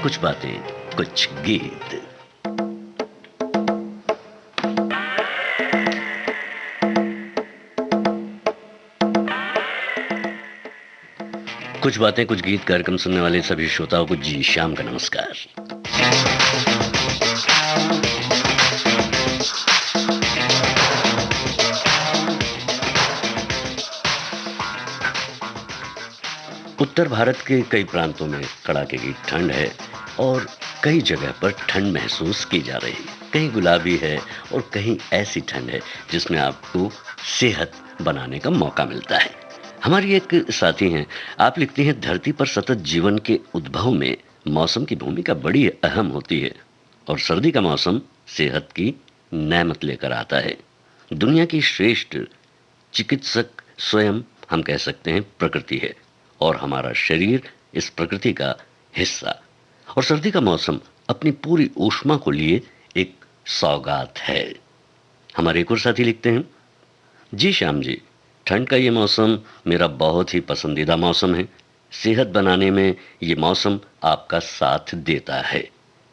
कुछ बातें, कुछ गीत। कुछ बातें कुछ गीत कार्यक्रम सुनने वाले सभी श्रोताओं को जी शाम का नमस्कार। उत्तर भारत के कई प्रांतों में कड़ाके की ठंड है और कई जगह पर ठंड महसूस की जा रही है। कहीं गुलाबी है और कहीं ऐसी ठंड है जिसमें आपको सेहत बनाने का मौका मिलता है। हमारी एक साथी हैं, आप लिखती हैं, धरती पर सतत जीवन के उद्भव में मौसम की भूमिका बड़ी अहम होती है और सर्दी का मौसम सेहत की नेमत लेकर आता है। दुनिया की श्रेष्ठ चिकित्सक स्वयं हम कह सकते हैं प्रकृति है और हमारा शरीर इस प्रकृति का हिस्सा। और सर्दी का मौसम अपनी पूरी ऊष्मा को लिए एक सौगात है। हमारे एक और साथी लिखते हैं, जी श्याम जी, ठंड का ये मौसम मेरा बहुत ही पसंदीदा मौसम है। सेहत बनाने में ये मौसम आपका साथ देता है।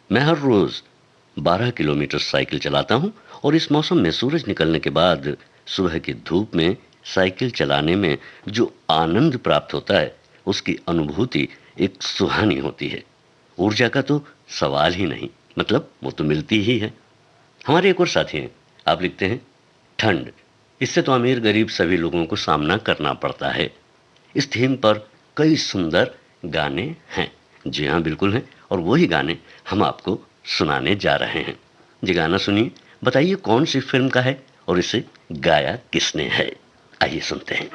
मैं हर रोज 12 किलोमीटर साइकिल चलाता हूँ और इस मौसम में सूरज निकलने के बाद सुबह की धूप में साइकिल चलाने में जो आनंद प्राप्त होता है उसकी अनुभूति एक सुहानी होती है। ऊर्जा का तो सवाल ही नहीं, मतलब वो तो मिलती ही है। हमारे एक और साथी हैं, आप लिखते हैं, ठंड, इससे तो अमीर गरीब सभी लोगों को सामना करना पड़ता है। इस थीम पर कई सुंदर गाने हैं। जी हाँ, बिल्कुल हैं, और वही गाने हम आपको सुनाने जा रहे हैं। जी गाना सुनिए, बताइए कौन सी फिल्म का है और इसे गाया किसने है। आइए सुनते हैं।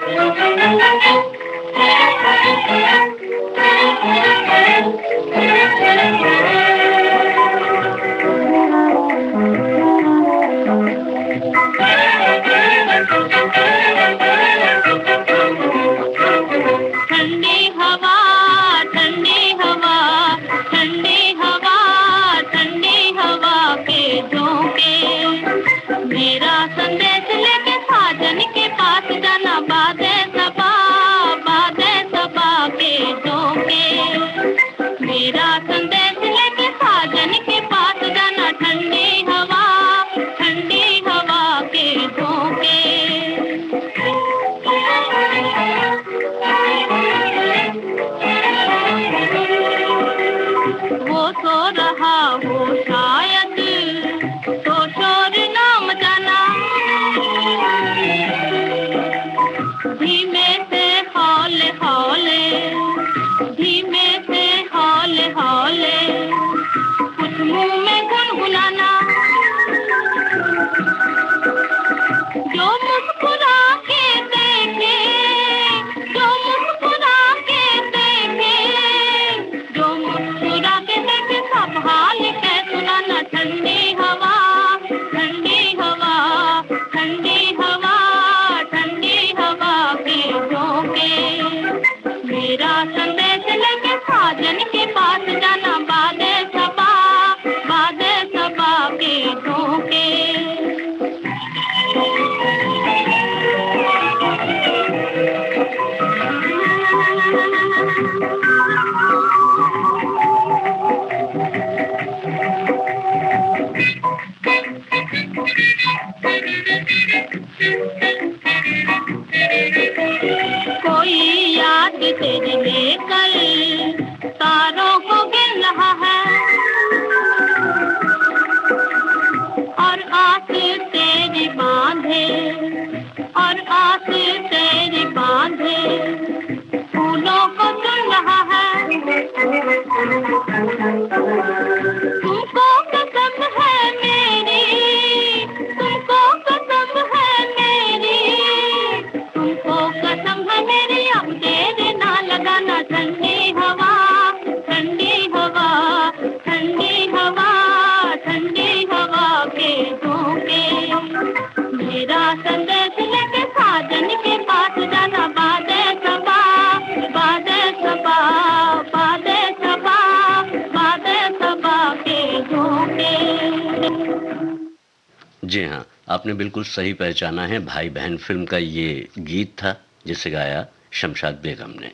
जी हाँ, आपने बिल्कुल सही पहचाना है। भाई बहन फिल्म का ये गीत था जिसे गाया शमशाद बेगम ने।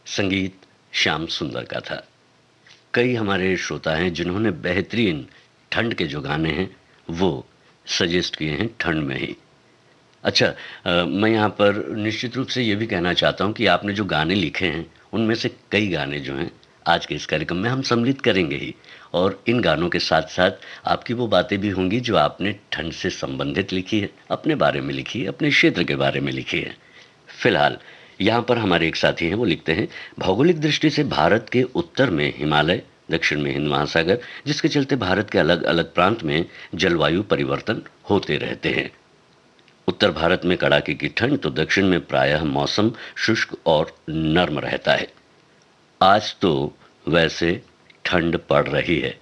संगीत श्याम सुंदर का था। कई हमारे श्रोता हैं जिन्होंने बेहतरीन ठंड के जो गाने हैं वो सजेस्ट किए हैं ठंड में ही। अच्छा, मैं यहाँ पर निश्चित रूप से ये भी कहना चाहता हूँ कि आपने जो गाने लिखे हैं, उनमें से कई गाने जो हैं, आज के इस कार्यक्रम में हम सम्मिलित करेंगे ही। और इन गानों के साथ-साथ आपकी वो बातें भी होंगी जो आपने ठंड से संबंधित लिखी है, अपने बारे में लिखी है, अपने क्षेत्र के बारे में लिखी है। फिलहाल यहाँ पर हमारे एक साथी हैं, वो लिखते हैं, भौगोलिक दृष्टि से भारत के उत्तर में हिमालय, दक्षिण में हिंद महासागर, जिसके चलते भारत के अलग-अलग प्रांत में जलवायु परिवर्तन होते रहते हैं। उत्तर भारत में कड़ाके की ठंड तो दक्षिण में प्रायः मौसम शुष्क और नर्म रहता है। आज तो वैसे ठंड पड़ रही है।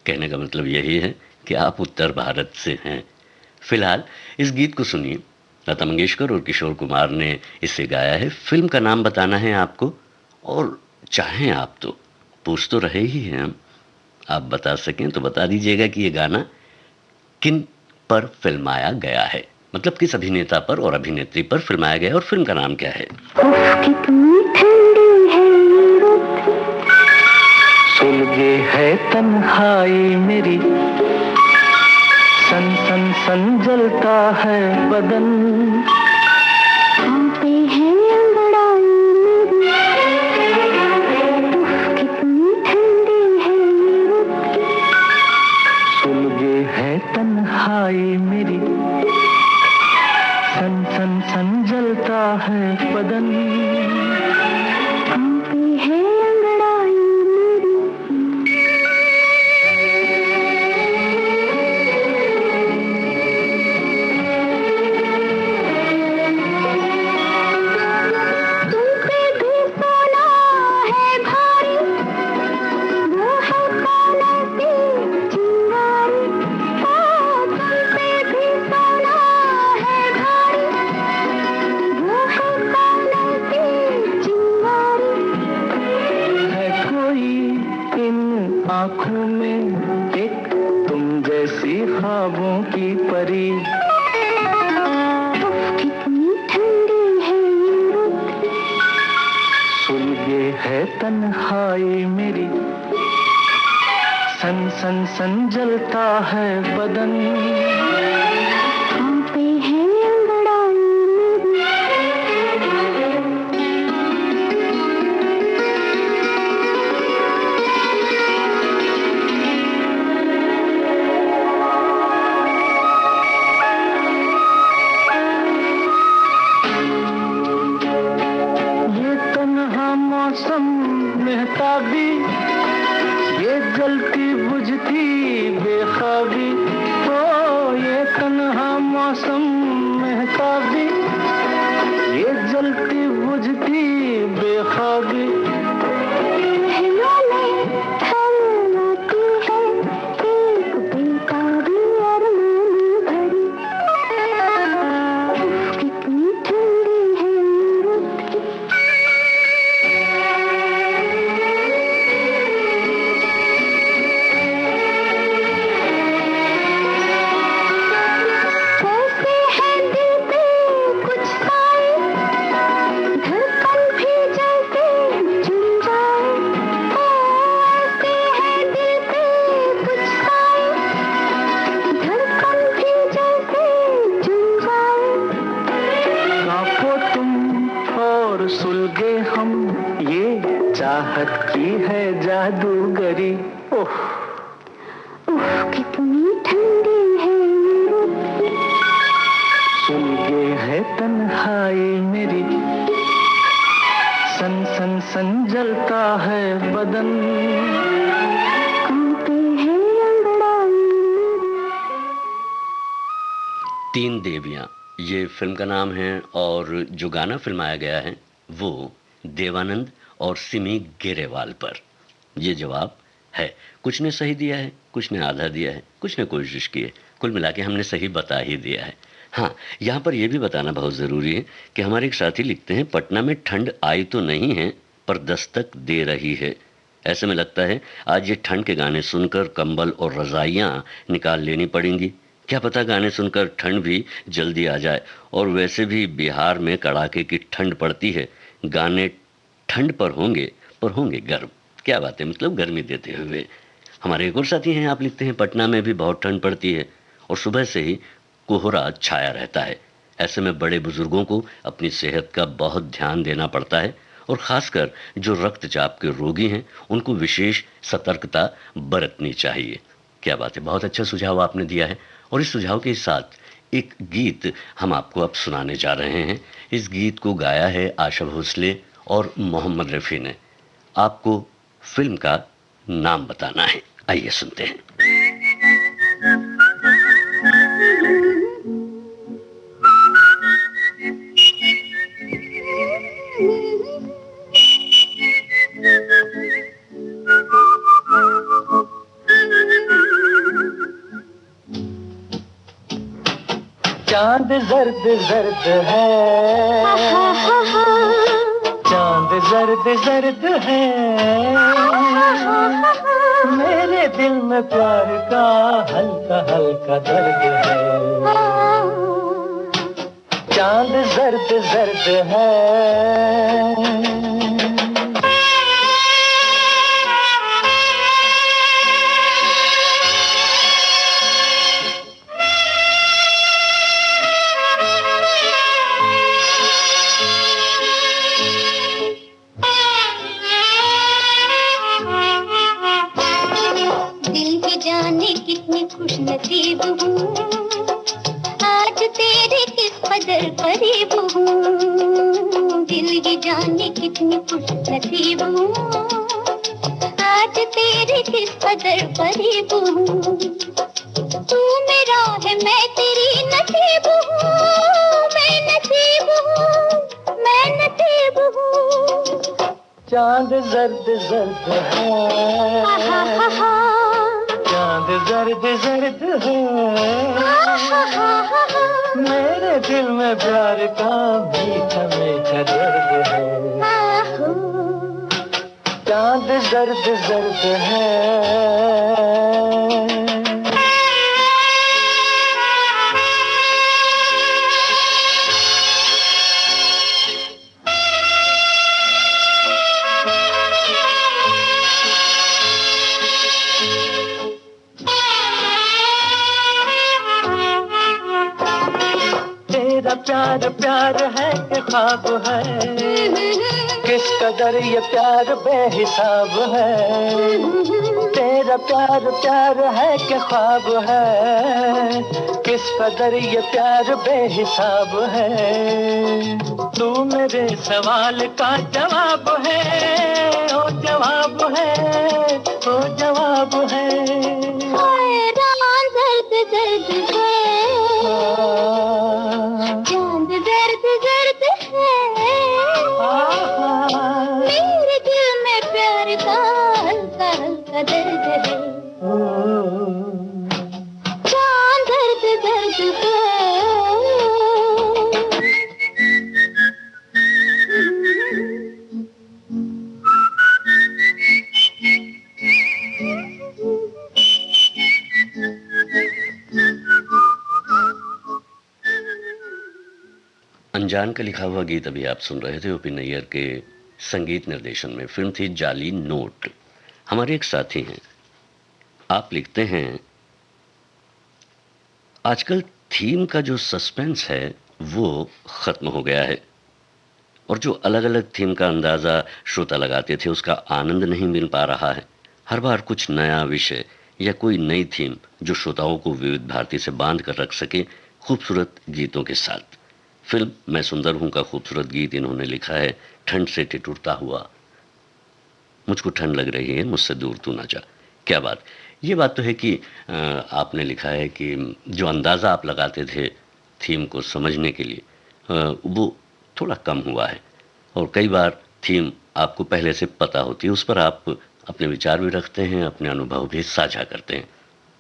कहने का मतलब यही है कि आप उत्तर भारत से हैं। फिलहाल इस गीत को सुनिए। लता मंगेशकर और किशोर कुमार ने इसे गाया है। फिल्म का नाम बताना है आपको, और चाहें आप तो पूछ तो रहे ही हैं हम, आप बता सकें तो बता दीजिएगा कि ये गाना किन पर फिल्माया गया है, मतलब किस अभिनेता पर और अभिनेत्री पर फिल्माया गया है, और फिल्म का नाम क्या है। कितनी ठंडी है ये रुत, सुलगे है तन्हाई मेरी, सन सन सन जलता है बदन, कांपे हैं अंगड़ाई मेरी, कितनी ठंडी है ये रुत, सुलगे है तन्हाई मेरी, सन सन सन जलता है बदन, कांपे हैं अंगड़ाई मेरी। तुम पे भी सोना है भारी, वो है काले की चिंगारी, ओ तुम पे भी सोना है भारी, वो है काले की चिंगारी, है कोई इन आँखों में एक तुम जैसी ख्वाबों की परी, कितनी ठंडी है ये रुत, सुलगे है तन्हाई मेरी, सन सन सन जलता है बदन, कांपे हैं अंगड़ाई मेरी। ये तन्हा मौसम मेहताबी, ये जलती बुझती बेख्वाबी, ओ ये तन्हा मौसम मेहताबी, ये जलती बुझती बेख्वाबी, हिमालय थर्राती है एक बेताबी अरमान भरी, कितनी ठंडी है ये रुत, कैसे है दिल पे कुछ साए, धड़कन भी जैसे झुम जाए, ओ ऐसे है दिल पे कुछ साए, धड़कन भी जैसे झुम जाए, कांपो तुम और सुलगे हम, ये चाहत की है जादूगरी, ओह कितनी ठंडी है ये रुत, सुलगे है तन्हाई मेरी, सन सन सन जलता है बदन, कांपे हैं अंगड़ाई मेरी। तीन देवियाँ, ये फिल्म का नाम है, और जो गाना फिल्माया गया है वो देवानंद और सिमी गेरेवाल पर। ये जवाब है। कुछ ने सही दिया है, कुछ ने आधा दिया है, कुछ ने कोशिश की है, कुल मिला के हमने सही बता ही दिया है। हाँ, यहाँ पर यह भी बताना बहुत ज़रूरी है कि हमारे एक साथी लिखते हैं, पटना में ठंड आई तो नहीं है पर दस्तक दे रही है। ऐसे में लगता है आज ये ठंड के गाने सुनकर कंबल और रज़ाइयाँ निकाल लेनी पड़ेंगी। क्या पता गाने सुनकर ठंड भी जल्दी आ जाए। और वैसे भी बिहार में कड़ाके की ठंड पड़ती है। गाने ठंड पर होंगे गर्म। क्या बात है, मतलब गर्मी देते हुए। हमारे एक और साथी हैं, आप लिखते हैं पटना में भी बहुत ठंड पड़ती है और सुबह से ही कोहरा छाया रहता है। ऐसे में बड़े बुजुर्गों को अपनी सेहत का बहुत ध्यान देना पड़ता है और खासकर जो रक्तचाप के रोगी हैं उनको विशेष सतर्कता बरतनी चाहिए। क्या बात है, बहुत अच्छा सुझाव आपने दिया है। और इस सुझाव के साथ एक गीत हम आपको अब सुनाने जा रहे हैं। इस गीत को गाया है आशा भोसले और मोहम्मद रफ़ी ने। आपको फिल्म का नाम बताना है, आइए सुनते हैं। चांद जर्द जर्द है, चांद जर्द जर्द है, मेरे दिल में प्यार का हल्का हल्का दर्द है। चांद जर्द जर्द है। कितनी खुश नसीब हूँ, आज तेरे किस कदर करीब हूँ। दिल ये जाने कितनी खुश नसीब हूँ, आज तेरे किस कदर करीब हूँ। तू मेरा है मैं तेरी नसीब हूँ, मैं नसीब हूँ, मैं नसीब हूँ। चांद जर्द जर्द है, चांद जर्द जर्द है, मेरे दिल में प्यार का मीठा मीठा दर्द है। चांद जर्द जर्द है। तेरा प्यार प्यार है कि ख्वाब है, किस कदर ये प्यार बेहिसाब है। तेरा प्यार प्यार है कि ख्वाब है, किस कदर ये प्यार बेहिसाब है। तू मेरे सवाल का जवाब है, ओ जवाब है, ओ जवाब है। दर्द दर्द है, चांद दर्द दर्द है, मेरे दिल में प्यार का हल्का हल्का दर्द है। चांद दर्द दर्द है। अनजान का लिखा हुआ गीत अभी आप सुन रहे थे ओ.पी. नैयर के संगीत निर्देशन में। फिल्म थी जाली नोट। हमारे एक साथी हैं, आप लिखते हैं आजकल थीम का जो सस्पेंस है वो खत्म हो गया है और जो अलग अलग थीम का अंदाजा श्रोता लगाते थे उसका आनंद नहीं मिल पा रहा है। हर बार कुछ नया विषय या कोई नई थीम जो श्रोताओं को विविध भारती से बांध कर रख सके, खूबसूरत गीतों के साथ। फिल्म मैं सुंदर हूं का खूबसूरत गीत इन्होंने लिखा है ठंड से ठिठुरता हुआ। मुझको ठंड लग रही है, मुझसे दूर तू ना जा। क्या बात, ये बात तो है कि आपने लिखा है कि जो अंदाज़ा आप लगाते थे थीम को समझने के लिए वो थोड़ा कम हुआ है और कई बार थीम आपको पहले से पता होती है, उस पर आप अपने विचार भी रखते हैं, अपने अनुभव भी साझा करते हैं।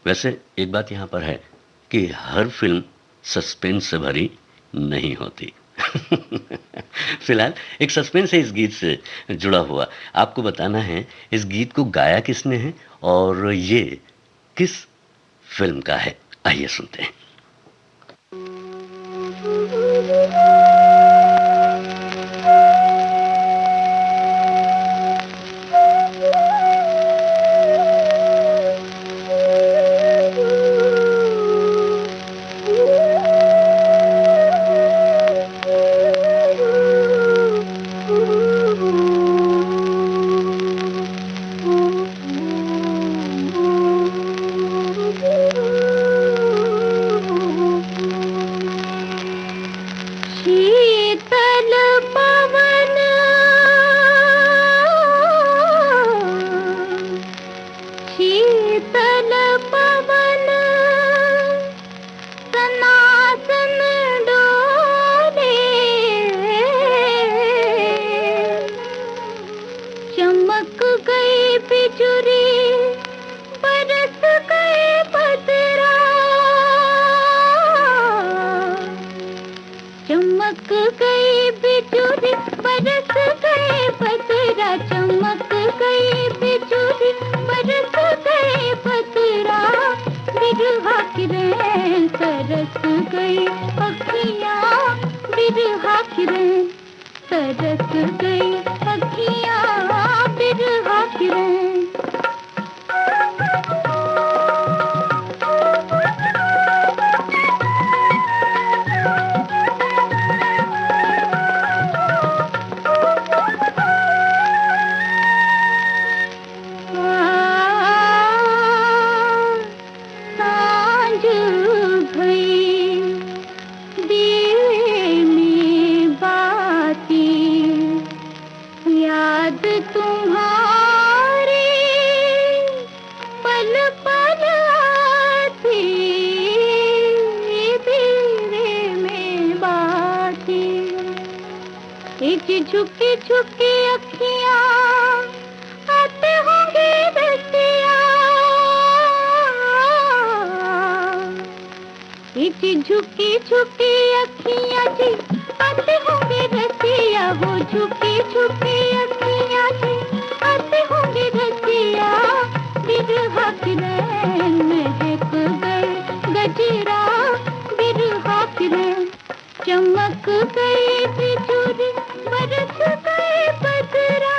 वैसे एक बात यहाँ पर है कि हर फिल्म सस्पेंस से भरी नहीं होती। फिलहाल एक सस्पेंस है इस गीत से जुड़ा हुआ, आपको बताना है इस गीत को गाया किसने है और ये किस फिल्म का है। आइए सुनते हैं। शीतल पवन सनातन डोले, चमक गई बिजुरी बरस गए बदरा, चमक गई बिजुरी बरस गए बदरा, चमक गई बिजुरी बरस गए बदरा, बिरहा की रैन तरस गई अखियाँ, बिरहा की रैन तरस गई अखियाँ, बिरहा की रैन। झुकी झुकी अखियाँ आते होंगे रसिया, झुकी झुकी अखियाँ जी आते होंगे रसिया, वो झुकी झुकी अखियाँ जी आते होंगे रसिया, बिरहा की रैन महक गए गजरा, बिरहा की रैन चमक गई बिजुरी बरस गए बदरा,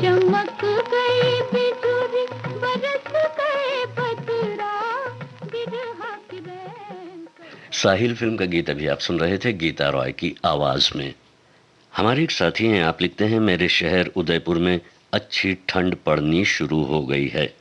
चमक गई बिजुरी बरस गए बदरा, बिरहा की रैन। साहिल फिल्म का गीत अभी आप सुन रहे थे गीता रॉय की आवाज में। हमारे एक साथी हैं, आप लिखते हैं मेरे शहर उदयपुर में अच्छी ठंड पड़नी शुरू हो गई है।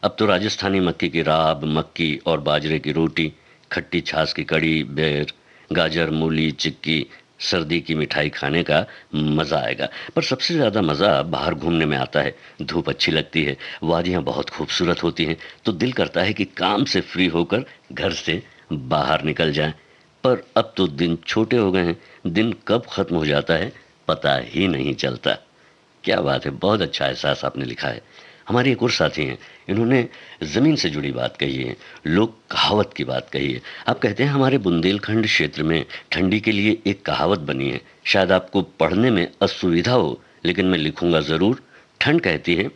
अब तो राजस्थानी मक्की की राब, मक्की और बाजरे की रोटी, खट्टी छाछ की कड़ी, बेर, गाजर, मूली, चिक्की, सर्दी की मिठाई खाने का मज़ा आएगा। पर सबसे ज़्यादा मज़ा बाहर घूमने में आता है। धूप अच्छी लगती है, वादियाँ बहुत खूबसूरत होती हैं, तो दिल करता है कि काम से फ्री होकर घर से बाहर निकल जाएं। पर अब तो दिन छोटे हो गए हैं, दिन कब ख़त्म हो जाता है पता ही नहीं चलता। क्या बात है, बहुत अच्छा एहसास आपने लिखा है। हमारे एक और साथी हैं, इन्होंने ज़मीन से जुड़ी बात कही है, लोक कहावत की बात कही है। आप कहते हैं हमारे बुंदेलखंड क्षेत्र में ठंडी के लिए एक कहावत बनी है, शायद आपको पढ़ने में असुविधा हो, लेकिन मैं लिखूंगा ज़रूर। ठंड कहती है,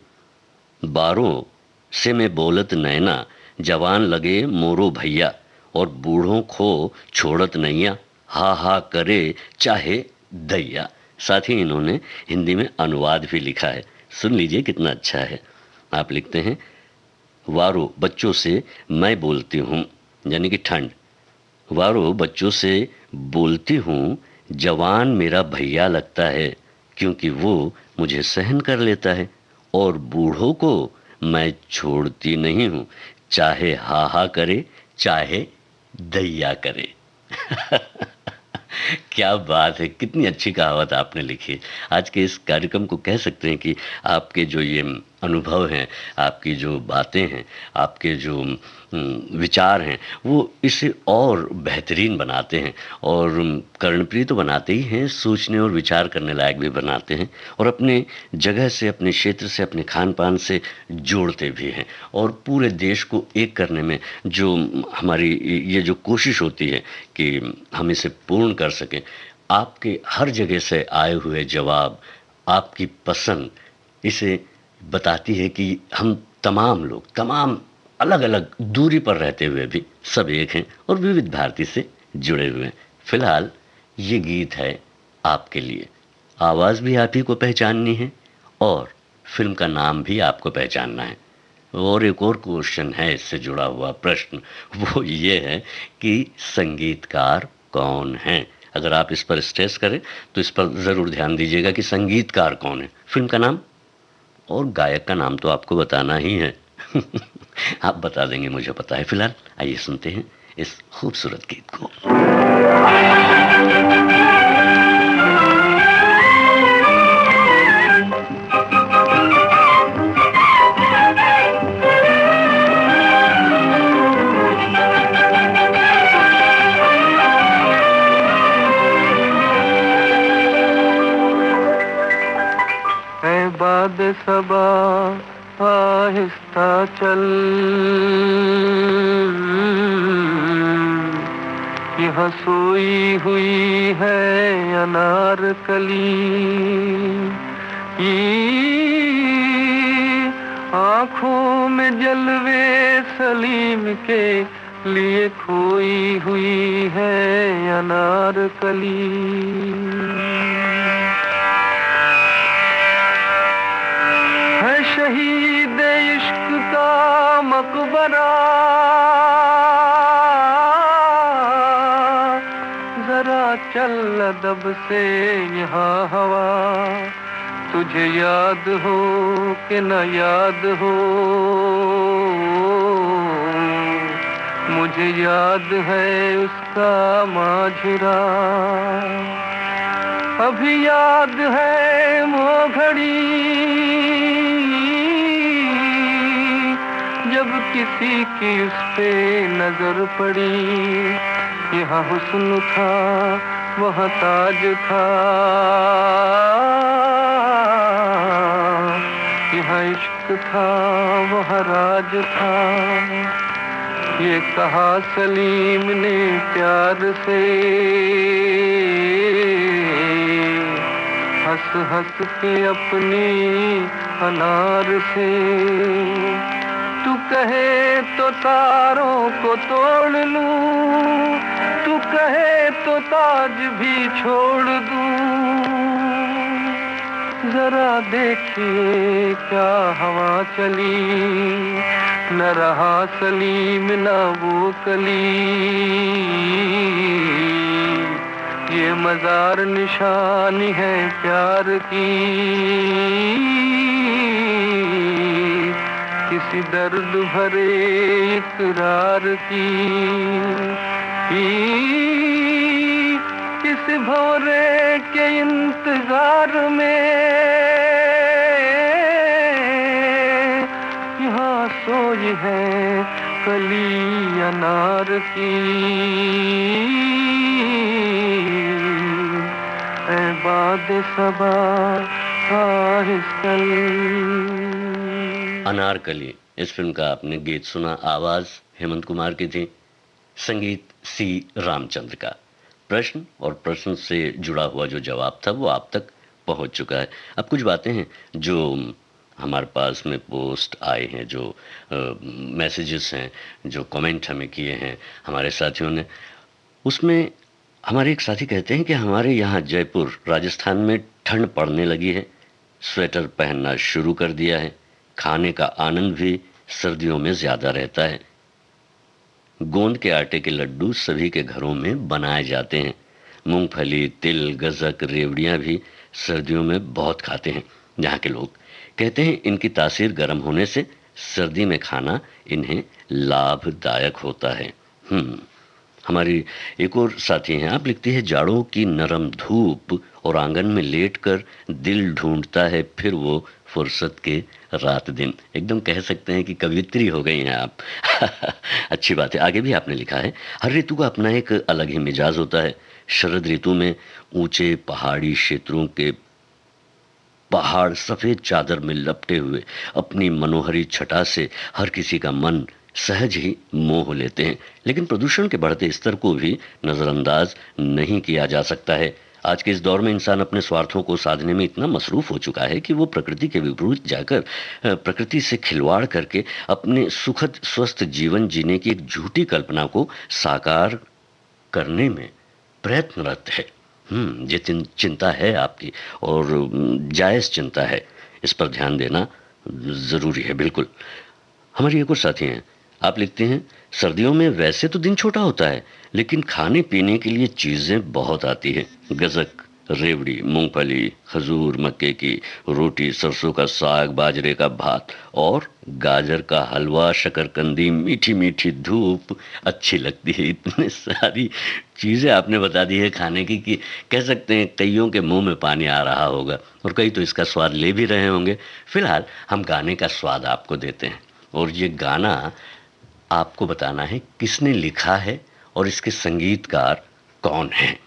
बारों से मैं बोलत नैना, जवान लगे मोरो भैया, और बूढ़ों को छोड़त नैया, हा हा करे चाहे दैया। साथ ही इन्होंने हिंदी में अनुवाद भी लिखा है, सुन लीजिए कितना अच्छा है। आप लिखते हैं, वारो बच्चों से मैं बोलती हूँ, यानी कि ठंड, वारो बच्चों से बोलती हूँ, जवान मेरा भैया लगता है, क्योंकि वो मुझे सहन कर लेता है, और बूढ़ों को मैं छोड़ती नहीं हूँ, चाहे हा हा करे चाहे दैया करे। क्या बात है, कितनी अच्छी कहावत आपने लिखी। आज के इस कार्यक्रम को कह सकते हैं कि आपके जो ये अनुभव हैं, आपकी जो बातें हैं, आपके जो विचार हैं, वो इसे और बेहतरीन बनाते हैं, और कर्णप्रिय तो बनाते ही हैं, सोचने और विचार करने लायक भी बनाते हैं, और अपने जगह से, अपने क्षेत्र से, अपने खान पान से जोड़ते भी हैं, और पूरे देश को एक करने में जो हमारी ये जो कोशिश होती है कि हम इसे पूर्ण कर सकें, आपके हर जगह से आए हुए जवाब, आपकी पसंद इसे बताती है कि हम तमाम लोग, तमाम अलग अलग दूरी पर रहते हुए भी सब एक हैं और विविध भारती से जुड़े हुए हैं। फिलहाल ये गीत है आपके लिए, आवाज़ भी आप ही को पहचाननी है और फिल्म का नाम भी आपको पहचानना है। और एक और क्वेश्चन है इससे जुड़ा हुआ प्रश्न, वो ये है कि संगीतकार कौन है। अगर आप इस पर स्ट्रेस करें तो इस पर ज़रूर ध्यान दीजिएगा कि संगीतकार कौन है। फिल्म का नाम और गायक का नाम तो आपको बताना ही है। आप बता देंगे, मुझे पता है। फिलहाल आइए सुनते हैं इस खूबसूरत गीत को। बाद सबा आहिस्ता चल, यहाँ सोई हुई है अनारकली, आँखों में जलवे सलीम के लिए खोई हुई है अनारकली। है शहीद इश्क का मकबरा, जरा चल अदब से यहाँ हवा, तुझे याद हो कि न याद हो, मुझे याद है उसका माजरा। अभी याद है वो घड़ी जब किसी की उस पे नजर पड़ी, यहाँ हुस्न था वहाँ ताज था, यहाँ इश्क था वहाँ राज था। ये कहा सलीम ने प्यार से, हंस हंस के अपनी अनार से। तू कहे तो तारों को तोड़ लूं, तू कहे तो ताज भी छोड़ दूं, जरा देखिए क्या हवा चली, न रहा सलीम न वो कली। ये मजार निशानी है प्यार की, किसी दर्द भरे इकरार की, किस भौरे के इंतजार में यहाँ सोई है कली अनार की। ऐ बाद सबा आहिस्ता। अनारकली, इस फिल्म का आपने गीत सुना, आवाज हेमंत कुमार की थी, संगीत सी रामचंद्र का। प्रश्न और प्रश्न से जुड़ा हुआ जो जवाब था वो आप तक पहुंच चुका है। अब कुछ बातें हैं जो हमारे पास में पोस्ट आए हैं, जो मैसेजेस हैं, जो कमेंट हमें किए हैं हमारे साथियों ने। उसमें हमारे एक साथी कहते हैं कि हमारे यहाँ जयपुर राजस्थान में ठंड पड़ने लगी है, स्वेटर पहनना शुरू कर दिया है, खाने का आनंद भी सर्दियों में ज़्यादा रहता है। गोंद के आटे के लड्डू सभी के घरों में बनाए जाते हैं। मूंगफली, तिल, गज्जक, रेवड़ियाँ भी सर्दियों में बहुत खाते हैं। यहाँ के लोग कहते हैं इनकी तासीर गर्म होने से सर्दी में खाना इन्हें लाभदायक होता है। हमारी एक और साथी हैं, आप लिखती है जाड़ों की नरम धूप और आंगन में लेटकर दिल ढूंढता है फिर वो फुर्सत के रात दिन। एकदम कह सकते हैं कि कवियत्री हो गई हैं आप। अच्छी बात है। आगे भी आपने लिखा है हर ऋतु का अपना एक अलग ही मिजाज होता है। शरद ऋतु में ऊंचे पहाड़ी क्षेत्रों के पहाड़ सफेद चादर में लपटे हुए अपनी मनोहरी छटा से हर किसी का मन सहज ही मोह लेते हैं, लेकिन प्रदूषण के बढ़ते स्तर को भी नजरअंदाज नहीं किया जा सकता है। आज के इस दौर में इंसान अपने स्वार्थों को साधने में इतना मसरूफ हो चुका है कि वो प्रकृति के विपरीत जाकर प्रकृति से खिलवाड़ करके अपने सुखद स्वस्थ जीवन जीने की एक झूठी कल्पना को साकार करने में प्रयत्नरत है। ये चिंता है आपकी और जायज़ चिंता है, इस पर ध्यान देना ज़रूरी है। बिल्कुल। हमारी एक और साथी हैं, आप लिखते हैं सर्दियों में वैसे तो दिन छोटा होता है लेकिन खाने पीने के लिए चीज़ें बहुत आती हैं। गज्जक, रेवड़ी, मूंगफली, खजूर, मक्के की रोटी, सरसों का साग, बाजरे का भात और गाजर का हलवा, शकरकंदी, मीठी मीठी धूप अच्छी लगती है। इतने सारी चीज़ें आपने बता दी है खाने की कि कह सकते हैं कईयों के मुंह में पानी आ रहा होगा और कई तो इसका स्वाद ले भी रहे होंगे। फिलहाल हम गाने का स्वाद आपको देते हैं और ये गाना आपको बताना है किसने लिखा है और इसके संगीतकार कौन हैं।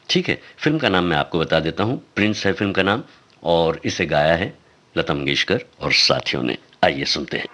ठीक है, फिल्म का नाम मैं आपको बता देता हूँ, प्रिंस है फिल्म का नाम और इसे गाया है लता मंगेशकर और साथियों ने। आइए सुनते हैं।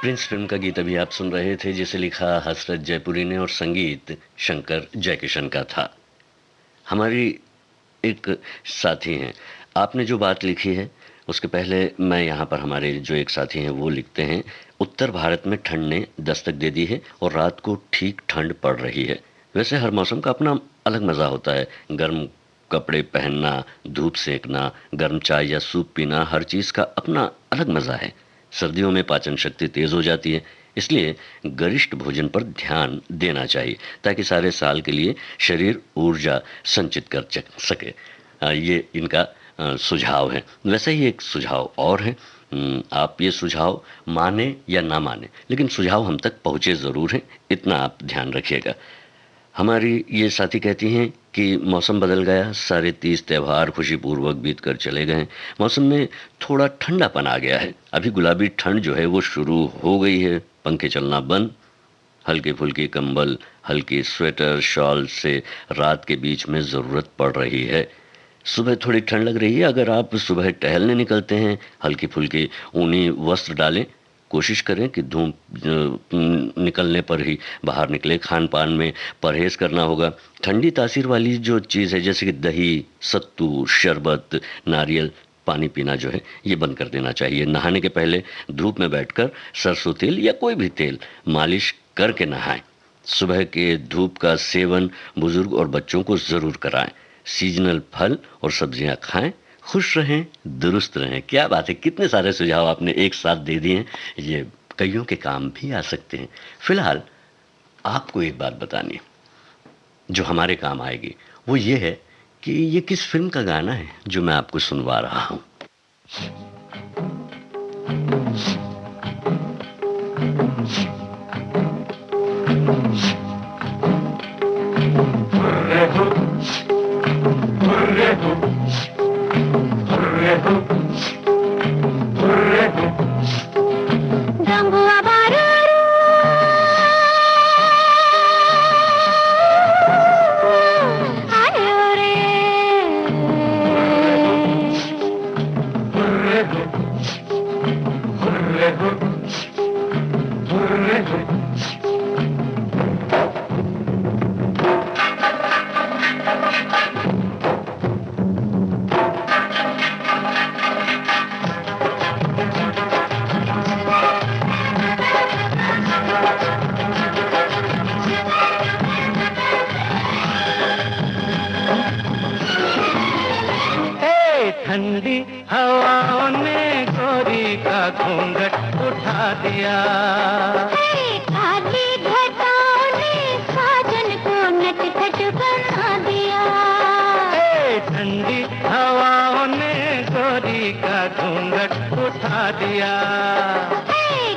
प्रिंस फिल्म का गीत अभी आप सुन रहे थे, जिसे लिखा हसरत जयपुरी ने और संगीत शंकर जयकिशन का था। हमारी एक साथी हैं, आपने जो बात लिखी है उसके पहले मैं यहाँ पर हमारे जो एक साथी हैं वो लिखते हैं, उत्तर भारत में ठंड ने दस्तक दे दी है और रात को ठीक ठंड पड़ रही है। वैसे हर मौसम का अपना अलग मज़ा होता है। गर्म कपड़े पहनना, धूप सेकना, गर्म चाय या सूप पीना, हर चीज़ का अपना अलग मज़ा है। सर्दियों में पाचन शक्ति तेज़ हो जाती है, इसलिए गरिष्ठ भोजन पर ध्यान देना चाहिए ताकि सारे साल के लिए शरीर ऊर्जा संचित कर सके। ये इनका सुझाव है। वैसे ही एक सुझाव और है, आप ये सुझाव माने या ना माने, लेकिन सुझाव हम तक पहुँचे ज़रूर हैं, इतना आप ध्यान रखिएगा। हमारी ये साथी कहती हैं कि मौसम बदल गया, सारे 30 त्यौहार खुशीपूर्वक बीत कर चले गए। मौसम में थोड़ा ठंडापन आ गया है, अभी गुलाबी ठंड जो है वो शुरू हो गई है। पंखे चलना बंद, हल्के फुल्के कंबल, हल्के स्वेटर शॉल से रात के बीच में ज़रूरत पड़ रही है। सुबह थोड़ी ठंड लग रही है, अगर आप सुबह टहलने निकलते हैं हल्के फुल्के ऊनी वस्त्र डालें। कोशिश करें कि धूप निकलने पर ही बाहर निकले। खान पान में परहेज़ करना होगा। ठंडी तासीर वाली जो चीज़ है जैसे कि दही, सत्तू, शरबत, नारियल पानी पीना जो है ये बंद कर देना चाहिए। नहाने के पहले धूप में बैठकर सरसों तेल या कोई भी तेल मालिश करके नहाएं। सुबह के धूप का सेवन बुजुर्ग और बच्चों को ज़रूर कराएं। सीजनल फल और सब्जियां खाएं, खुश रहें, दुरुस्त रहें। क्या बात है, कितने सारे सुझाव आपने एक साथ दे दिए हैं, ये कईयों के काम भी आ सकते हैं। फिलहाल आपको एक बात बतानी है जो हमारे काम आएगी, वो ये है कि ये किस फिल्म का गाना है जो मैं आपको सुनवा रहा हूँ। ठंडी हवाओं ने गोरी का घूंघट उठा दिया, काली घटाओं ने साजन को नटखट बना दिया। ठंडी हवाओं ने गोरी का घूंघट उठा दिया,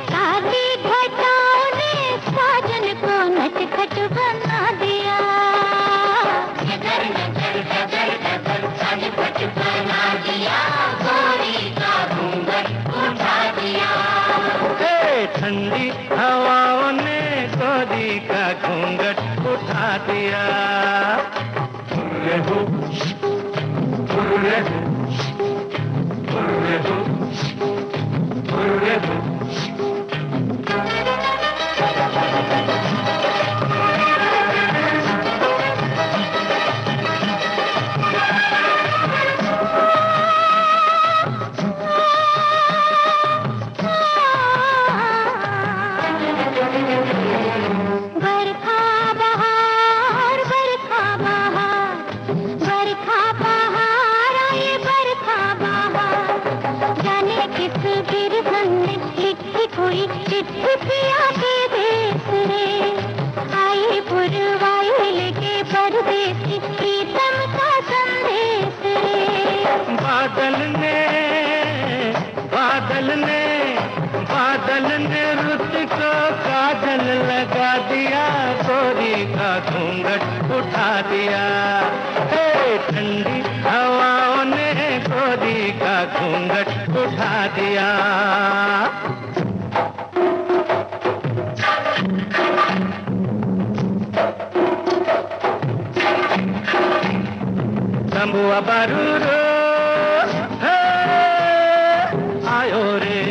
काली घटाओं ने साजन को नटखट बना दिया। ठंडी हवाओं ने गोरी का घूंघट उठा दिया। कोई चिट्ठी पिया के देश रे, आई पुरवाई लेके परदेसी प्रीतम का संदेश रे। बादल ने रुत को काजल लगा दिया, गोरी का घूंघट उठा दिया। ठंडी हवाओं ने गोरी का घूंघट उठा दिया। तंबुआ बारूरो आयो रे,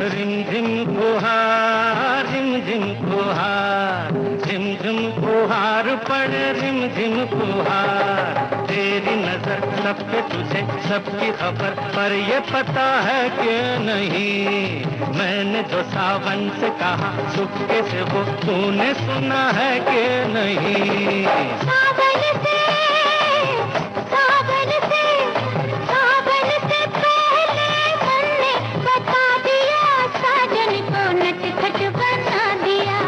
रिमझिम फुहार फुहार पड़े, रिमझिम फुहार। तेरी नजर सब पे तुझे सबकी खबर, पर ये पता है कि नहीं, मैंने जो सावन से कहा चुपके से वो तूने सुना है कि नहीं। सावन से पहले मन ने बता दिया, साजन को नटखट बना दिया।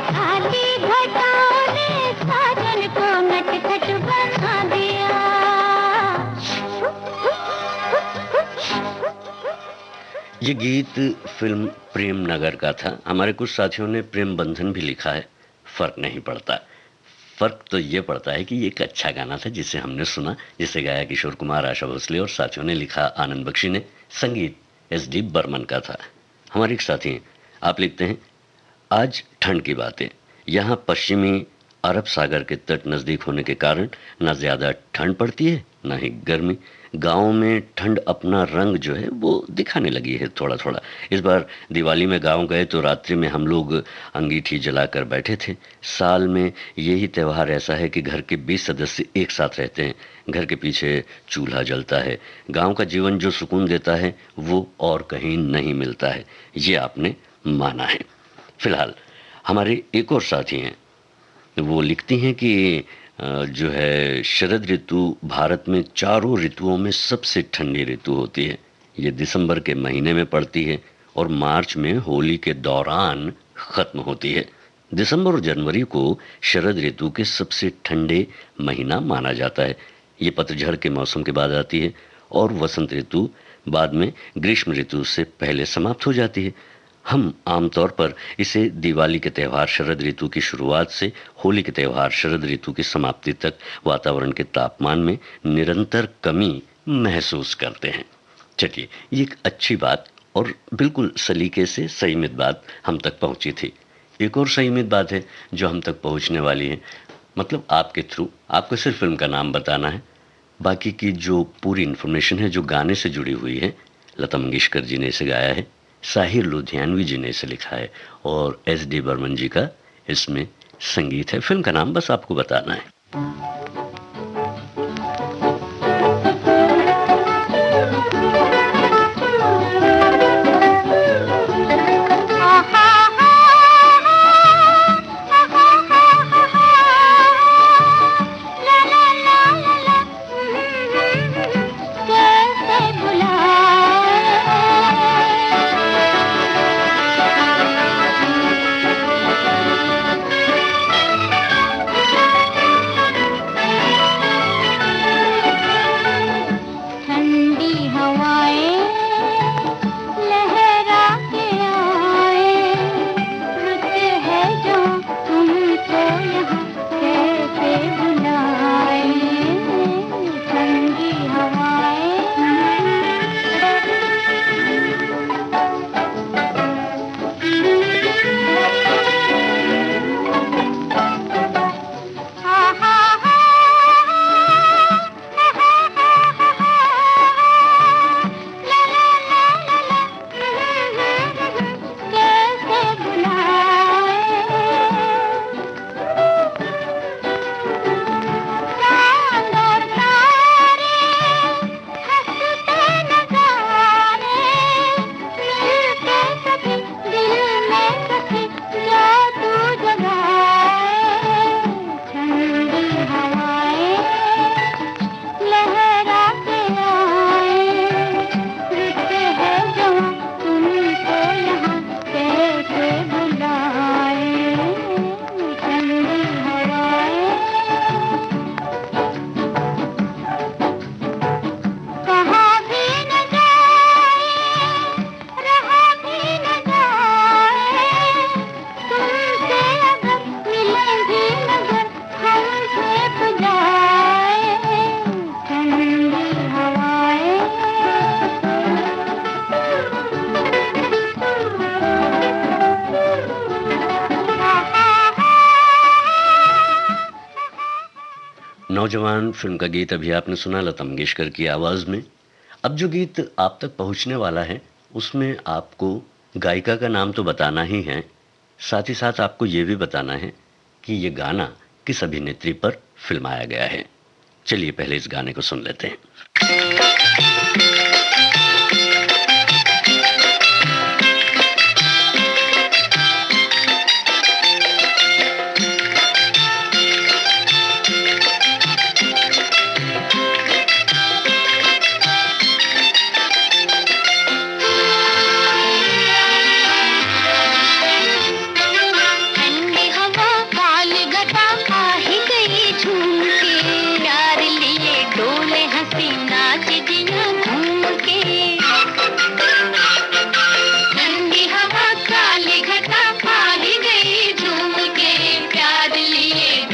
खाली घटाओं ने साजन को नटखट बना दिया। ये गीत फिल्म प्रेम नगर का था। हमारे कुछ साथियों ने प्रेम बंधन भी लिखा है। फर्क नहीं पड़ता। फर्क तो ये पड़ता है कि ये एक अच्छा गाना था जिसे हमने सुना, जिसे गाया किशोर कुमार, आशा भोसले और साथियों ने लिखा आनंद बख्शी ने, संगीत एस.डी. बर्मन का था। हमारे एक साथी हैं, आप लिखते हैं, आज ठंड की बातें। यहाँ पश्चिमी अरब सागर के तट नज़दीक होने के कारण न ज़्यादा ठंड पड़ती है न ही गर्मी। गाँव में ठंड अपना रंग जो है वो दिखाने लगी है थोड़ा थोड़ा। इस बार दिवाली में गांव गए तो रात्रि में हम लोग अंगीठी जलाकर बैठे थे। साल में यही त्यौहार ऐसा है कि घर के 20 सदस्य एक साथ रहते हैं। घर के पीछे चूल्हा जलता है। गांव का जीवन जो सुकून देता है वो और कहीं नहीं मिलता है, ये आपने माना है। फिलहाल हमारे एक और साथी हैं, वो लिखती हैं कि जो है शरद ऋतु भारत में चारों ऋतुओं में सबसे ठंडी ऋतु होती है। ये दिसंबर के महीने में पड़ती है और मार्च में होली के दौरान खत्म होती है। दिसंबर और जनवरी को शरद ऋतु के सबसे ठंडे महीना माना जाता है। ये पतझड़ के मौसम के बाद आती है और वसंत ऋतु बाद में ग्रीष्म ऋतु से पहले समाप्त हो जाती है। हम आमतौर पर इसे दिवाली के त्यौहार शरद ऋतु की शुरुआत से होली के त्यौहार शरद ऋतु की समाप्ति तक वातावरण के तापमान में निरंतर कमी महसूस करते हैं। चलिए, ये एक अच्छी बात और बिल्कुल सलीके से संयमित बात हम तक पहुंची थी। एक और संयमित बात है जो हम तक पहुंचने वाली है, मतलब आपके थ्रू। आपको सिर्फ फिल्म का नाम बताना है, बाकी की जो पूरी इन्फॉर्मेशन है जो गाने से जुड़ी हुई है, लता मंगेशकर जी ने इसे गाया है, साहिर लुधियानवी जी ने इसे लिखा है और एस.डी. बर्मन जी का इसमें संगीत है। फिल्म का नाम बस आपको बताना है। नौजवान फिल्म का गीत अभी आपने सुना लता मंगेशकर की आवाज में। अब जो गीत आप तक पहुंचने वाला है उसमें आपको गायिका का नाम तो बताना ही है, साथ ही साथ आपको ये भी बताना है कि ये गाना किस अभिनेत्री पर फिल्माया गया है। चलिए पहले इस गाने को सुन लेते हैं।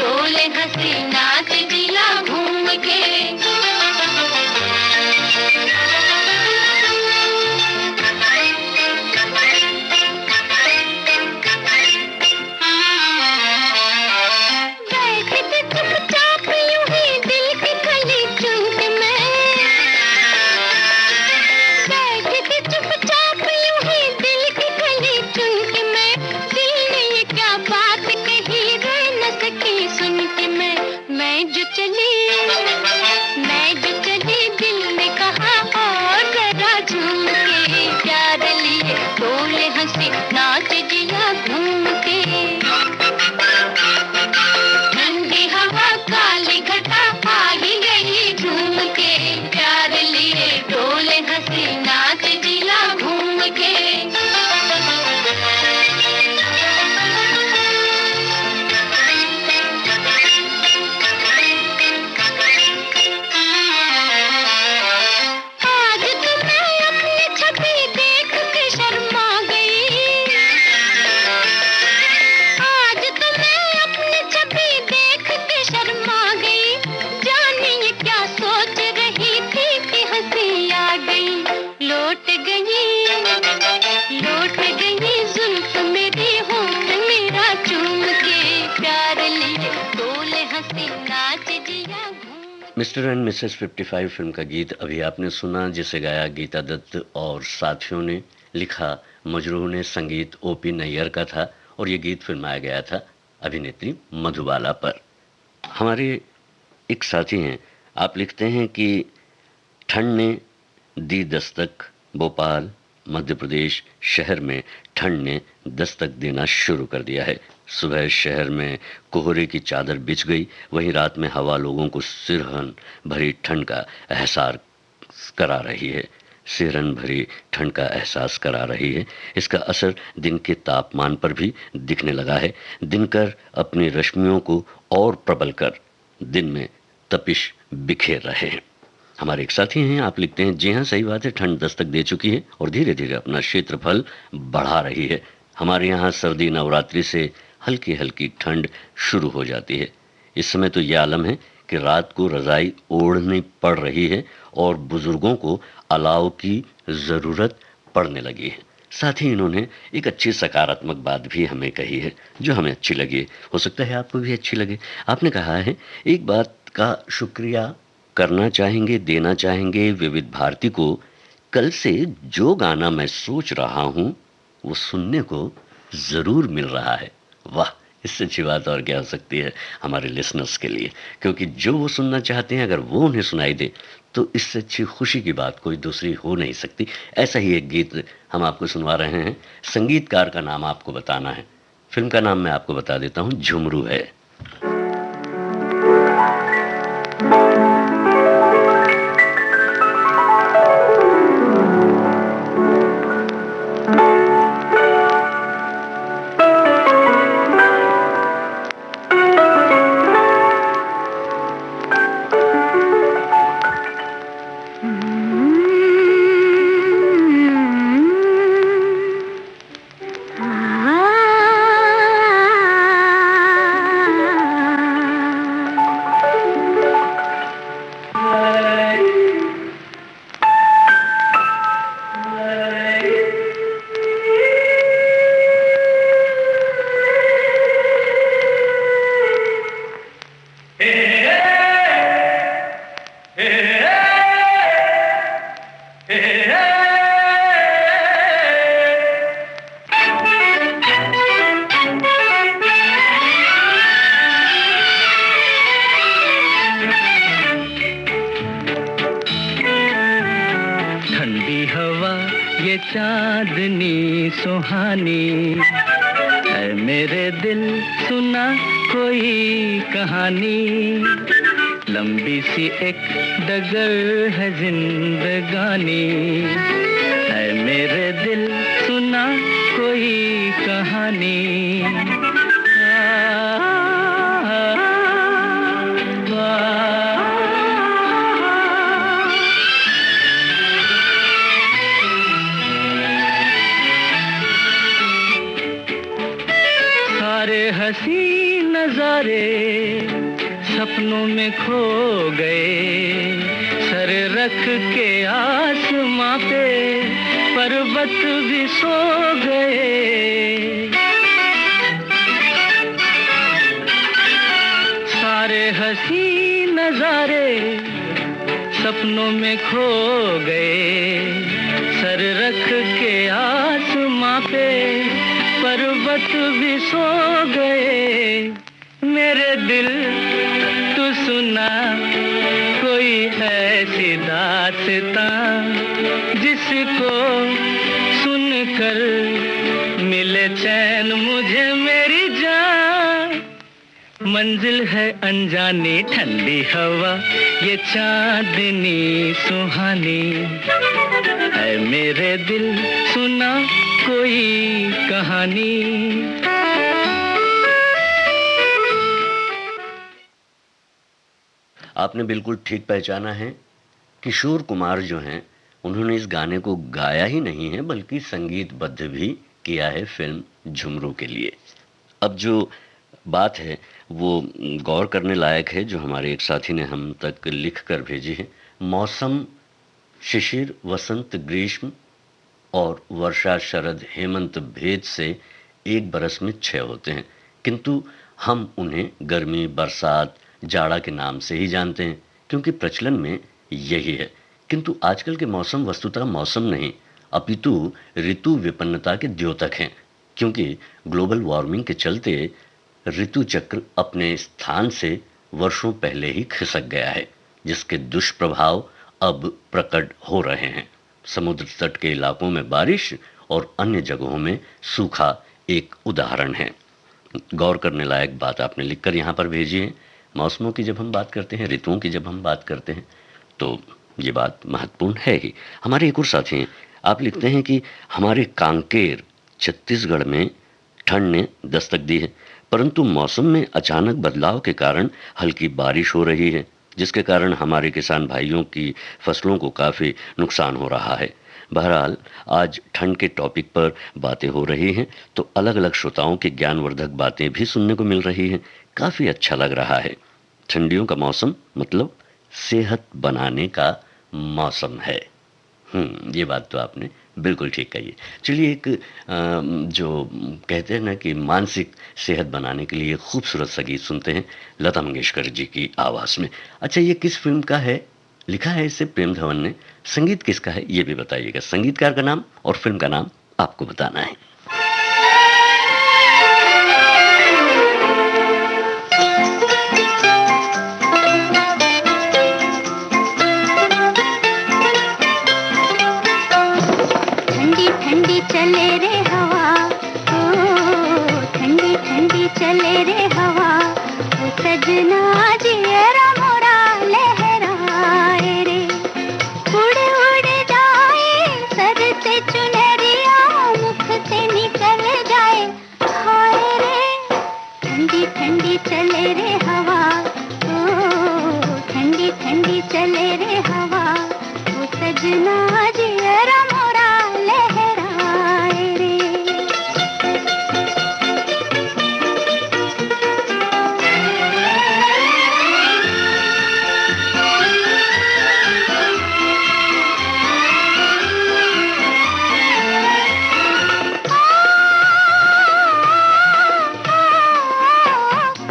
नाच जिया घूम के मिस्टर एंड मिसेस 55 फिल्म का गीत अभी आपने सुना, जिसे गाया गीता दत्त और साथियों ने, लिखा मजरूह ने, संगीत ओपी नैयर का था और ये गीत फिल्माया गया था अभिनेत्री मधुबाला पर। हमारे एक साथी हैं, आप लिखते हैं कि ठंड ने दी दस्तक, भोपाल मध्य प्रदेश शहर में ठंड ने दस्तक देना शुरू कर दिया है। सुबह शहर में कोहरे की चादर बिछ गई, वहीं रात में हवा लोगों को सिरहन भरी ठंड का एहसास करा रही है। सिरहन भरी ठंड का एहसास करा रही है। इसका असर दिन के तापमान पर भी दिखने लगा है। दिनकर अपनी रश्मियों को और प्रबल कर दिन में तपिश बिखेर रहे हैं। हमारे एक साथी हैं, आप लिखते हैं, जी हाँ सही बात है, ठंड दस्तक दे चुकी है और धीरे धीरे अपना क्षेत्रफल बढ़ा रही है। हमारे यहाँ सर्दी नवरात्रि से हल्की हल्की ठंड शुरू हो जाती है। इस समय तो यह आलम है कि रात को रज़ाई ओढ़नी पड़ रही है और बुजुर्गों को अलाव की ज़रूरत पड़ने लगी है। साथ ही इन्होंने एक अच्छी सकारात्मक बात भी हमें कही है जो हमें अच्छी लगी, हो सकता है आपको भी अच्छी लगे। आपने कहा है, एक बात का शुक्रिया करना चाहेंगे, देना चाहेंगे विविध भारती को, कल से जो गाना मैं सोच रहा हूँ वो सुनने को ज़रूर मिल रहा है। वाह, इससे अच्छी बात और क्या हो सकती है हमारे लिसनर्स के लिए, क्योंकि जो वो सुनना चाहते हैं अगर वो उन्हें सुनाई दे तो इससे अच्छी खुशी की बात कोई दूसरी हो नहीं सकती। ऐसा ही एक गीत हम आपको सुनवा रहे हैं। संगीतकार का नाम आपको बताना है, फिल्म का नाम मैं आपको बता देता हूँ, झुमरू है। चांदनी सुहानी है मेरे दिल, सुना कोई कहानी, लंबी सी एक डगर है जिंदगानी, है मेरे दिल सुना कोई कहानी। हंसी नजारे सपनों में खो गए, सर रख के आसमां पे पर्वत भी सो गए। सारे हंसी नजारे सपनों में खो गए, सर रख के आसमां पे पर्वत भी सो गए। मेरे दिल तू सुना कोई ऐसी दास्तां, जिसको सुनकर मिले चैन मुझे मेरी जान। मंजिल है अनजानी ठंडी हवा, ये चांदनी सुहानी, है मेरे दिल सुना कोई कहानी। आपने बिल्कुल ठीक पहचाना है। किशोर कुमार जो हैं, उन्होंने इस गाने को गाया ही नहीं है बल्कि संगीतबद्ध भी किया है फिल्म झुमरू के लिए। अब जो बात है वो गौर करने लायक है, जो हमारे एक साथी ने हम तक लिख कर भेजी है। मौसम शिशिर वसंत ग्रीष्म और वर्षा शरद हेमंत भेद से एक बरस में 6 होते हैं, किंतु हम उन्हें गर्मी बरसात जाड़ा के नाम से ही जानते हैं, क्योंकि प्रचलन में यही है। किंतु आजकल के मौसम वस्तुतः मौसम नहीं, अपितु ऋतु विपन्नता के द्योतक हैं, क्योंकि ग्लोबल वार्मिंग के चलते ऋतु चक्र अपने स्थान से वर्षों पहले ही खिसक गया है, जिसके दुष्प्रभाव अब प्रकट हो रहे हैं। समुद्र तट के इलाकों में बारिश और अन्य जगहों में सूखा एक उदाहरण है। गौर करने लायक बात आपने लिखकर यहाँ पर भेजी है। मौसमों की जब हम बात करते हैं, ऋतुओं की जब हम बात करते हैं, तो ये बात महत्वपूर्ण है ही। हमारे एक और साथी हैं, आप लिखते हैं कि हमारे कांकेर छत्तीसगढ़ में ठंड ने दस्तक दी है, परंतु मौसम में अचानक बदलाव के कारण हल्की बारिश हो रही है, जिसके कारण हमारे किसान भाइयों की फसलों को काफ़ी नुकसान हो रहा है। बहरहाल आज ठंड के टॉपिक पर बातें हो रही हैं, तो अलग अलग श्रोताओं की ज्ञानवर्धक बातें भी सुनने को मिल रही हैं। काफ़ी अच्छा लग रहा है। ठंडियों का मौसम मतलब सेहत बनाने का मौसम है। ये बात तो आपने बिल्कुल ठीक कही है। चलिए एक जो कहते हैं ना कि मानसिक सेहत बनाने के लिए खूबसूरत सा गीत सुनते हैं लता मंगेशकर जी की आवाज़ में। अच्छा, ये किस फिल्म का है? लिखा है इसे प्रेम धवन ने। संगीत किसका है ये भी बताइएगा। संगीतकार का नाम और फिल्म का नाम आपको बताना है। ठंडी ठंडी चले रे हवा, ओ ठंडी ठंडी चले रे हवा, ओ सजना जियरा मोरा लहराए रे, उड़ उड़ जाए सर से चुनरिया, मुख से निकल जाए हाय रे। ठंडी ठंडी चले रे हवा, ओ ठंडी ठंडी चले रे हवा, ओ सजना जियरा मोरा लहराए रे।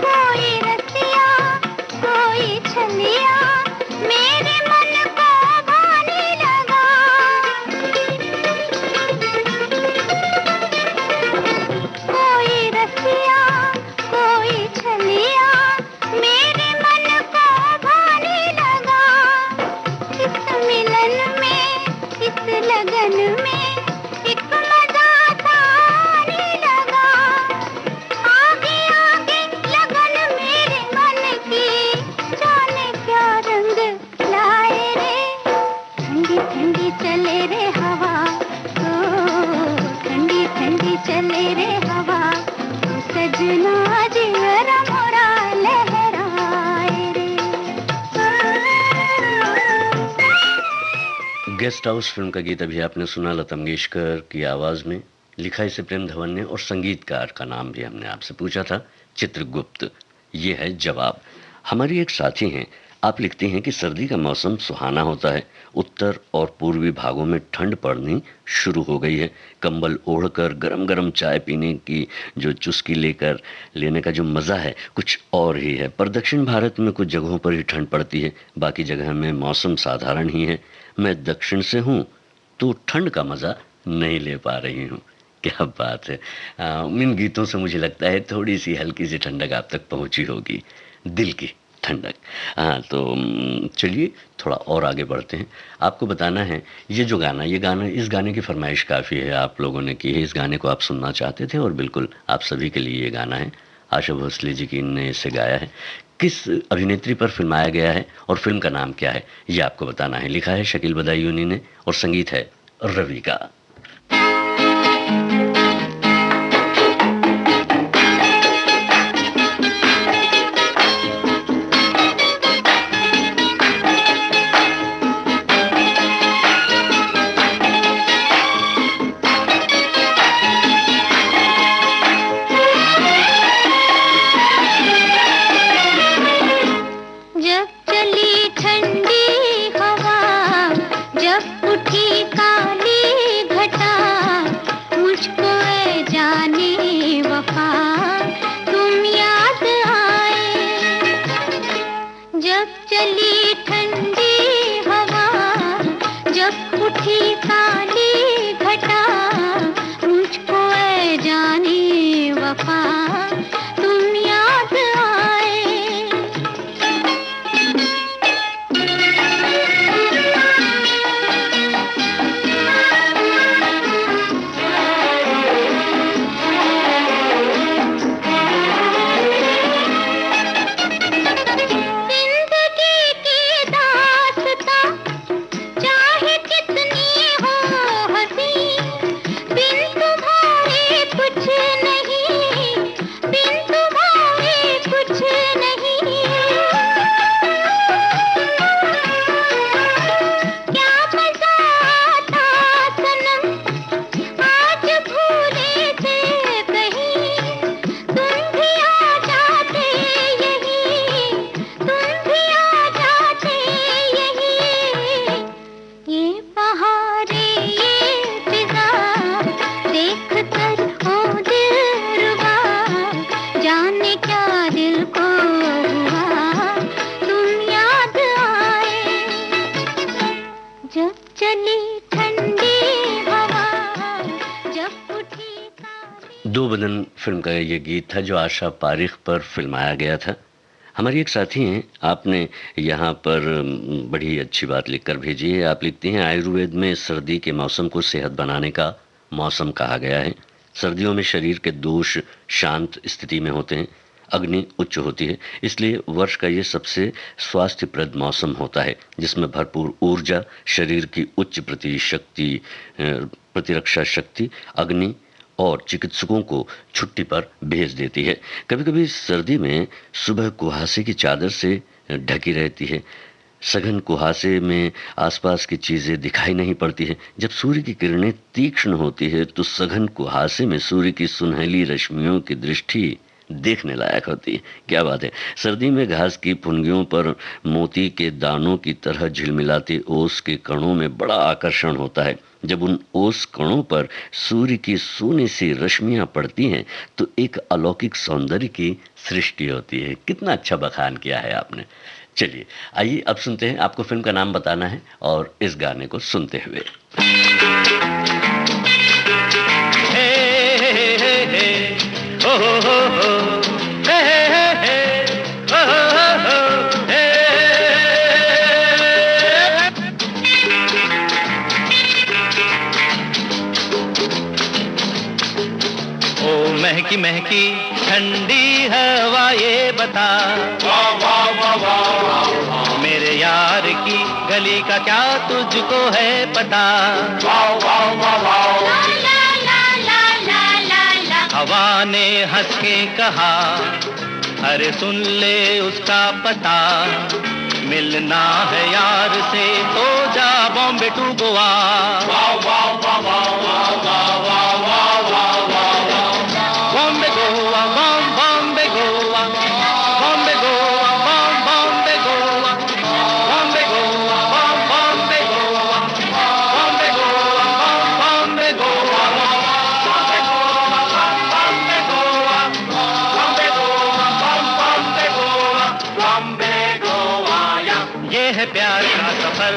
कोई रसिया कोई छलिया मेरे मन को भाने लगा, कोई रसिया कोई छलिया मेरे मन को भाने लगा। इस मिलन में इस लगन में एक मजा सा आने लगा, आगे आगे लगन मेरे मन की जाने क्या रंग लाए रे। ठंडी ठंडी चले रे हवा, ओ ठंडी ठंडी चले रे हवा, ओ सजना जियरा मोरा लहराए रे। गेस्ट हाउस फिल्म का गीत अभी आपने सुना लता मंगेशकर की आवाज़ में। लिखा इसे प्रेम धवन ने और संगीतकार का नाम भी हमने आपसे पूछा था, चित्रगुप्त। ये है जवाब। हमारी एक साथी हैं, आप लिखते हैं कि सर्दी का मौसम सुहाना होता है। उत्तर और पूर्वी भागों में ठंड पड़नी शुरू हो गई है। कंबल ओढ़कर गरम गरम चाय पीने की जो चुस्की लेने का जो मज़ा है कुछ और ही है। पर दक्षिण भारत में कुछ जगहों पर ही ठंड पड़ती है, बाकी जगह में मौसम साधारण ही है। मैं दक्षिण से हूँ तो ठंड का मज़ा नहीं ले पा रही हूँ। क्या बात है। इन गीतों से मुझे लगता है थोड़ी सी हल्की सी ठंडक आप तक पहुँची होगी, दिल की ठंडक। तो चलिए थोड़ा और आगे बढ़ते हैं। आपको बताना है ये जो गाना, इस गाने की फरमाइश काफ़ी है, आप लोगों ने की है। इस गाने को आप सुनना चाहते थे और बिल्कुल आप सभी के लिए ये गाना है। आशा भोसले जी की ने इसे गाया है। किस अभिनेत्री पर फिल्माया गया है और फिल्म का नाम क्या है ये आपको बताना है। लिखा है शकील बदायूनी ने और संगीत है रवि का। जब चली ठंडी हवा, जब उठी काली घटा, मुझको ऐ जाने वफा तुम याद आए। जब चली ठंडी हवा, जब उठी काली घटा, मुझको ऐ जाने वफा तुम याद आए। दो बदन फिल्म का ये गीत था जो आशा पारिख पर फिल्माया गया था। हमारी एक साथी हैं, आपने यहाँ पर बड़ी अच्छी बात लिखकर भेजी है। आप लिखती हैं, आयुर्वेद में सर्दी के मौसम को सेहत बनाने का मौसम कहा गया है। सर्दियों में शरीर के दोष शांत स्थिति में होते हैं, अग्नि उच्च होती है, इसलिए वर्ष का ये सबसे स्वास्थ्यप्रद मौसम होता है जिसमें भरपूर ऊर्जा, शरीर की उच्च प्रतिरक्षा शक्ति अग्नि और चिकित्सकों को छुट्टी पर भेज देती है। कभी कभी सर्दी में सुबह कुहासे की चादर से ढकी रहती है। सघन कुहासे में आसपास की चीज़ें दिखाई नहीं पड़ती हैं। जब सूर्य की किरणें तीक्ष्ण होती है तो सघन कुहासे में सूर्य की सुनहली रश्मियों की दृष्टि देखने लायक होती है। क्या बात है। सर्दी में घास की फुनगियों पर मोती के दानों की तरह झिलमिलाते ओस के कणों में बड़ा आकर्षण होता है। जब उन ओस कणों पर सूर्य की सोने सी रश्मियां पड़ती हैं तो एक अलौकिक सौंदर्य की सृष्टि होती है। कितना अच्छा बखान किया है आपने। चलिए आइए अब सुनते हैं, आपको फिल्म का नाम बताना है और इस गाने को सुनते हुए। महकी महकी ठंडी हवा ये बता, वाह वाह वाह वाह, मेरे यार की गली का क्या तुझको है पता, वाह वाह वाह वाह, हवा ने हंस के कहा, अरे सुन ले उसका पता, मिलना है यार से तो जा बॉम्बे टू गोवा, वाह वाह वाह वाह वाह वाह वाह वाह वाह वाह, बॉम्बे गोवा बॉम बॉम्बे गोवा, बॉम्बे गोवा बॉम बॉम्बे गोवा, बॉम्बे गोवा बॉम बॉम्बे गोवा, बॉम्बे गोवा बॉम बॉम्बे गोवा, बॉम्बे गोवा बॉम बॉम्बे गोवा, बॉम्बे गोवा बॉम बॉम्बे गोवा, बॉम्बे गोवा या ये है प्यार का सफर।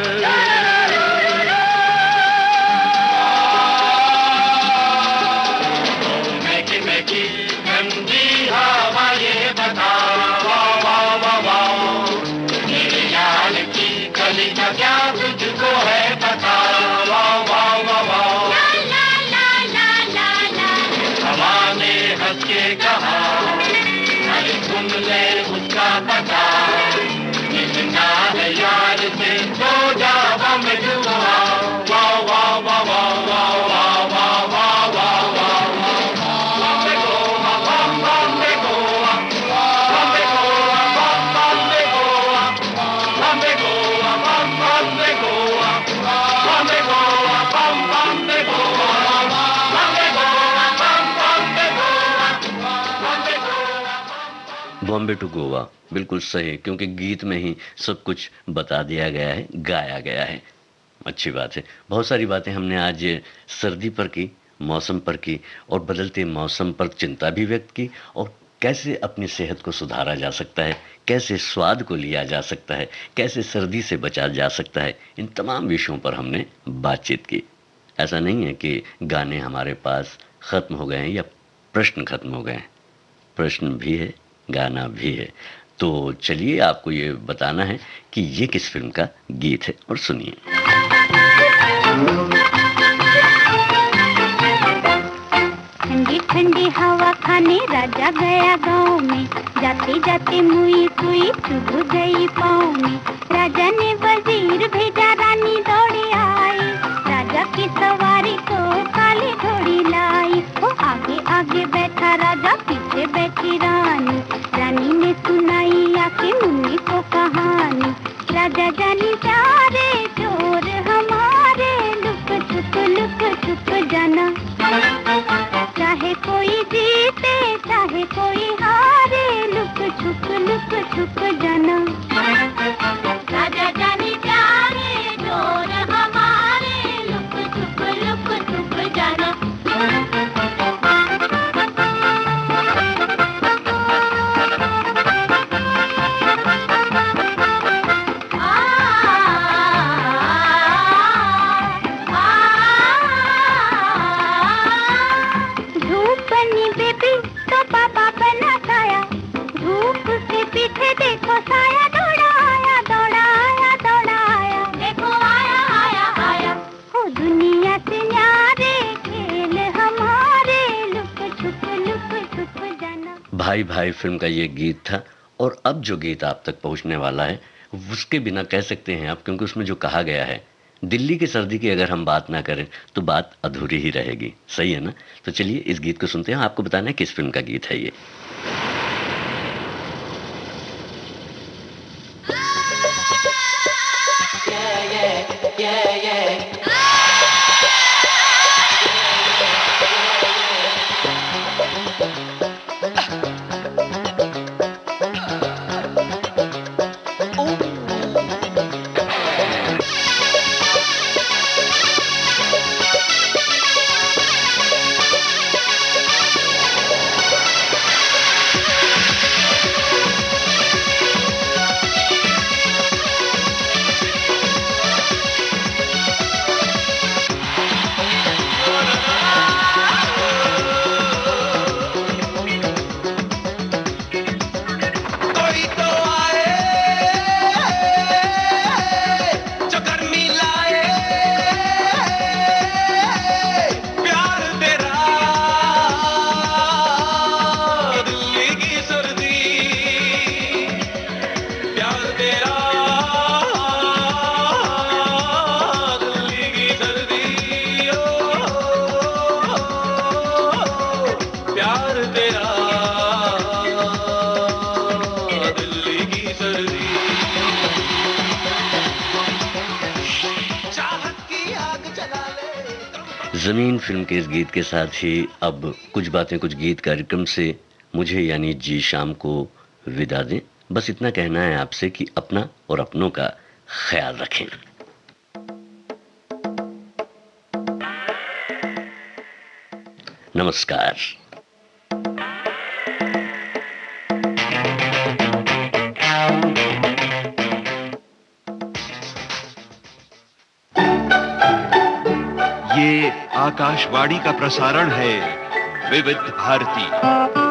ठंडी हवा ये बता, वाह वाह वाह वाह, मेरे यार की गली का क्या तुझको है पता, वाह वाह वाह वाह, हवा ने हंस के कहा, अरे सुन ले उसका पता, मिलना है यार से तो जा बॉम्बे टू गोवा, वाह वाह वाह वाह वाह वाह वाह वाह वाह वाह, बॉम्बे गोवा बॉम बॉम्बे गोवा, बॉम्बे गोवा बॉम बॉम्बे गोवा, बॉम्बे गोवा बॉम बॉम्बे गोवा, बॉम्बे गोवा बॉम बॉम्बे गोवा, बॉम्बे गोवा बॉम बॉम्बे गोवा, बॉम्बे गोवा। बॉम्बे टू गोवा बिल्कुल सही, क्योंकि गीत में ही सब कुछ बता दिया गया है, गाया गया है। अच्छी बात है। बहुत सारी बातें हमने आज सर्दी पर की, मौसम पर की और बदलते मौसम पर चिंता भी व्यक्त की और कैसे अपनी सेहत को सुधारा जा सकता है, कैसे स्वाद को लिया जा सकता है, कैसे सर्दी से बचा जा सकता है, इन तमाम विषयों पर हमने बातचीत की। ऐसा नहीं है कि गाने हमारे पास ख़त्म हो गए हैं या प्रश्न ख़त्म हो गए हैं। प्रश्न भी है, गाना भी है। तो चलिए आपको ये बताना है कि ये किस फ़िल्म का गीत है और सुनिए। ठंडी ठंडी हवा खाने राजा गया गाँव में, जाते जाते मुई सुई चुभ गई पाँव में। राजा ने वजीर भेजा, रानी दौड़ी आई, राजा की सवारी को काली घोड़ी लाई। वो आगे आगे बैठा राजा, पीछे बैठी रानी, रानी ने सुनाई आके मुन्नी को कहानी। राजा जानी प्यारे चोर हमारे, लुक छुप जाना, चाहे कोई जीते चाहे कोई हारे, लुक छुप जाना। राजा जानी प्यारे चोर हमारे, लुक छुप जाना। देखो साया दौड़ा आया, देखो आया, हो दुनिया से न्यारे खेल हमारे, लुक छुप जाना। भाई भाई फिल्म का ये गीत था। और अब जो गीत आप तक पहुंचने वाला है उसके बिना कह सकते हैं आप, क्योंकि उसमें जो कहा गया है, दिल्ली की सर्दी की अगर हम बात ना करें तो बात अधूरी ही रहेगी। सही है ना? तो चलिए इस गीत को सुनते हैं। आपको बताना है किस फिल्म का गीत है ये। ज़मीन फिल्म के इस गीत के साथ ही अब कुछ बातें कुछ गीत कार्यक्रम से मुझे यानी जी शाम को विदा दें। बस इतना कहना है आपसे कि अपना और अपनों का ख्याल रखें। नमस्कार। ये आकाशवाणी का प्रसारण है विविध भारती।